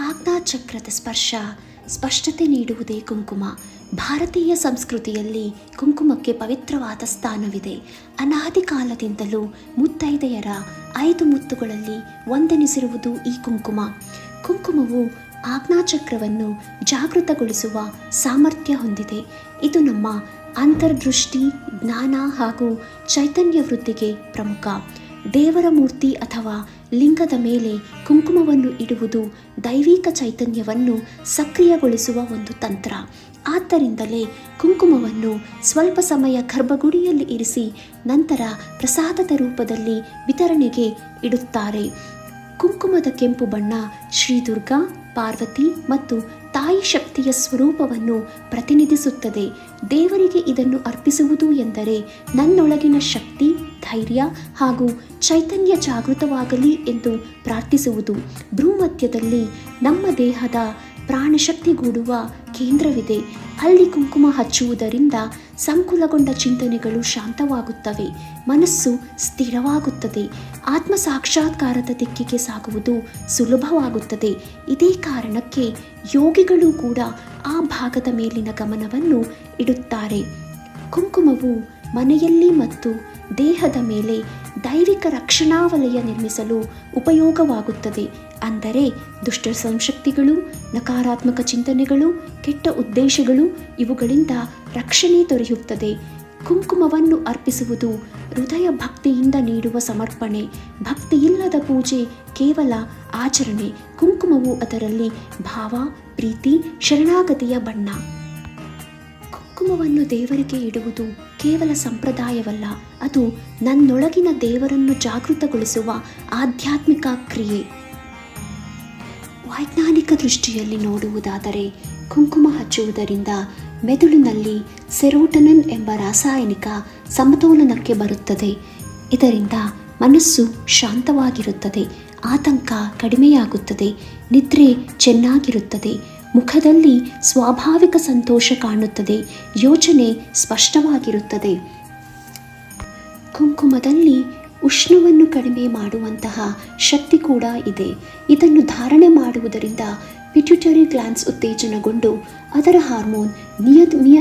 ಆಜ್ಞಾಚಕ್ರದ ಸ್ಪರ್ಶ ಸ್ಪಷ್ಟತೆ ನೀಡುವುದೇ ಕುಂಕುಮ. ಭಾರತೀಯ ಸಂಸ್ಕೃತಿಯಲ್ಲಿ ಕುಂಕುಮಕ್ಕೆ ಪವಿತ್ರವಾದ ಸ್ಥಾನವಿದೆ. ಅನಾದಿ ಕಾಲದಿಂದಲೂ ಮುತ್ತೈದೆಯರ 5 ಮುತ್ತುಗಳಲ್ಲಿ ಒಂದೆನಿಸಿರುವುದು ಈ ಕುಂಕುಮ. ಕುಂಕುಮವು ಆಜ್ಞಾಚಕ್ರವನ್ನು ಜಾಗೃತಗೊಳಿಸುವ ಸಾಮರ್ಥ್ಯ ಹೊಂದಿದೆ. ಇದು ನಮ್ಮ ಅಂತರ್ದೃಷ್ಟಿ, ಜ್ಞಾನ ಹಾಗೂ ಚೈತನ್ಯ ವೃದ್ಧಿಗೆ ಪ್ರಮುಖ. ದೇವರ ಮೂರ್ತಿ ಅಥವಾ ಲಿಂಗದ ಮೇಲೆ ಕುಂಕುಮವನ್ನು ಇಡುವುದು ದೈವಿಕ ಚೈತನ್ಯವನ್ನು ಸಕ್ರಿಯಗೊಳಿಸುವ ಒಂದು ತಂತ್ರ. ಆದ್ದರಿಂದಲೇ ಕುಂಕುಮವನ್ನು ಸ್ವಲ್ಪ ಸಮಯ ಗರ್ಭಗುಡಿಯಲ್ಲಿ ಇರಿಸಿ ನಂತರ ಪ್ರಸಾದದ ರೂಪದಲ್ಲಿ ವಿತರಣೆಗೆ ಇಡುತ್ತಾರೆ. ಕುಂಕುಮದ ಕೆಂಪು ಬಣ್ಣ ಶ್ರೀ ದುರ್ಗಾ, ಪಾರ್ವತಿ ಮತ್ತು ತಾಯಿ ಶಕ್ತಿಯ ಸ್ವರೂಪವನ್ನು ಪ್ರತಿನಿಧಿಸುತ್ತದೆ. ದೇವರಿಗೆ ಇದನ್ನು ಅರ್ಪಿಸುವುದು ಎಂದರೆ ನನ್ನೊಳಗಿನ ಶಕ್ತಿ, ಧೈರ್ಯ ಹಾಗೂ ಚೈತನ್ಯ ಜಾಗೃತವಾಗಲಿ ಎಂದು ಪ್ರಾರ್ಥಿಸುವುದು. ಭ್ರೂಮಧ್ಯದಲ್ಲಿ ನಮ್ಮ ದೇಹದ ಪ್ರಾಣಶಕ್ತಿಗೂಡುವ ಕೇಂದ್ರವಿದೆ. ಅಲ್ಲಿ ಕುಂಕುಮ ಹಚ್ಚುವುದರಿಂದ ಸಂಕುಲಗೊಂಡ ಚಿಂತನೆಗಳು ಶಾಂತವಾಗುತ್ತವೆ, ಮನಸ್ಸು ಸ್ಥಿರವಾಗುತ್ತದೆ, ಆತ್ಮ ಸಾಕ್ಷಾತ್ಕಾರದ ದಿಕ್ಕಿಗೆ ಸಾಗುವುದು ಸುಲಭವಾಗುತ್ತದೆ. ಇದೇ ಕಾರಣಕ್ಕೆ ಯೋಗಿಗಳು ಕೂಡ ಆ ಭಾಗದ ಮೇಲಿನ ಗಮನವನ್ನು ಇಡುತ್ತಾರೆ. ಕುಂಕುಮವು ಮನೆಯಲ್ಲಿ ಮತ್ತು ದೇಹದ ಮೇಲೆ ದೈವಿಕ ರಕ್ಷಣಾ ವಲಯ ನಿರ್ಮಿಸಲು ಉಪಯೋಗವಾಗುತ್ತದೆ. ಅಂದರೆ ದುಷ್ಟ ಸಂಶಕ್ತಿಗಳು, ನಕಾರಾತ್ಮಕ ಚಿಂತನೆಗಳು, ಕೆಟ್ಟ ಉದ್ದೇಶಗಳು ಇವುಗಳಿಂದ ರಕ್ಷಣೆ ದೊರೆಯುತ್ತದೆ. ಕುಂಕುಮವನ್ನು ಅರ್ಪಿಸುವುದು ಹೃದಯ ಭಕ್ತಿಯಿಂದ ನೀಡುವ ಸಮರ್ಪಣೆ. ಭಕ್ತಿಯಿಲ್ಲದ ಪೂಜೆ ಕೇವಲ ಆಚರಣೆ. ಕುಂಕುಮವು ಅದರಲ್ಲಿ ಭಾವ, ಪ್ರೀತಿ, ಶರಣಾಗತಿಯ ಬಣ್ಣ. ಕುಂಕುಮವನ್ನು ದೇವರಿಗೆ ಇಡುವುದು ಕೇವಲ ಸಂಪ್ರದಾಯವಲ್ಲ, ಅದು ನನ್ನೊಳಗಿನ ದೇವರನ್ನು ಜಾಗೃತಗೊಳಿಸುವ ಆಧ್ಯಾತ್ಮಿಕ ಕ್ರಿಯೆ. ವೈಜ್ಞಾನಿಕ ದೃಷ್ಟಿಯಲ್ಲಿ ನೋಡುವುದಾದರೆ ಕುಂಕುಮ ಹಚ್ಚುವುದರಿಂದ ಮೆದುಳಿನಲ್ಲಿ ಸೆರೋಟೋನಿನ್ ಎಂಬ ರಾಸಾಯನಿಕ ಸಮತೋಲನಕ್ಕೆ ಬರುತ್ತದೆ. ಇದರಿಂದ ಮನಸ್ಸು ಶಾಂತವಾಗಿರುತ್ತದೆ, ಆತಂಕ ಕಡಿಮೆಯಾಗುತ್ತದೆ, ನಿದ್ರೆ ಚೆನ್ನಾಗಿರುತ್ತದೆ, ಮುಖದಲ್ಲಿ ಸ್ವಾಭಾವಿಕ ಸಂತೋಷ ಕಾಣುತ್ತದೆ, ಯೋಚನೆ ಸ್ಪಷ್ಟವಾಗಿರುತ್ತದೆ. ಕುಂಕುಮದಲ್ಲಿ ಉಷ್ಣವನ್ನು ಕಡಿಮೆ ಮಾಡುವಂತಹ ಶಕ್ತಿ ಕೂಡ ಇದೆ. ಇದನ್ನು ಧಾರಣೆ ಮಾಡುವುದರಿಂದ ಪಿಟ್ಯೂಟರಿ ಗ್ಲ್ಯಾಂಡ್ಸ್ ಉತ್ತೇಜನಗೊಂಡು ಅದರ ಹಾರ್ಮೋನ್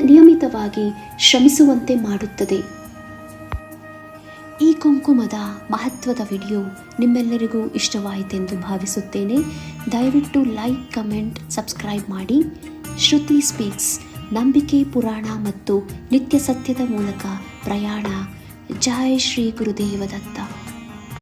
ನಿಯಮಿತವಾಗಿ ಶ್ರಮಿಸುವಂತೆ ಮಾಡುತ್ತದೆ. ಈ ಕುಂಕುಮದ ಮಹತ್ವದ ವಿಡಿಯೋ ನಿಮ್ಮೆಲ್ಲರಿಗೂ ಇಷ್ಟವಾಯಿತೆಂದು ಭಾವಿಸುತ್ತೇನೆ. ದಯವಿಟ್ಟು ಲೈಕ್, ಕಮೆಂಟ್, ಸಬ್ಸ್ಕ್ರೈಬ್ ಮಾಡಿ. ಶ್ರುತಿ ಸ್ಪೀಕ್ಸ್, ನಂಬಿಕೆ, ಪುರಾಣ ಮತ್ತು ನಿತ್ಯ ಸತ್ಯದ ಮೂಲಕ ಪ್ರಯಾಣ. ಜೈ ಶ್ರೀ ಗುರುದೇವ ದತ್ತ.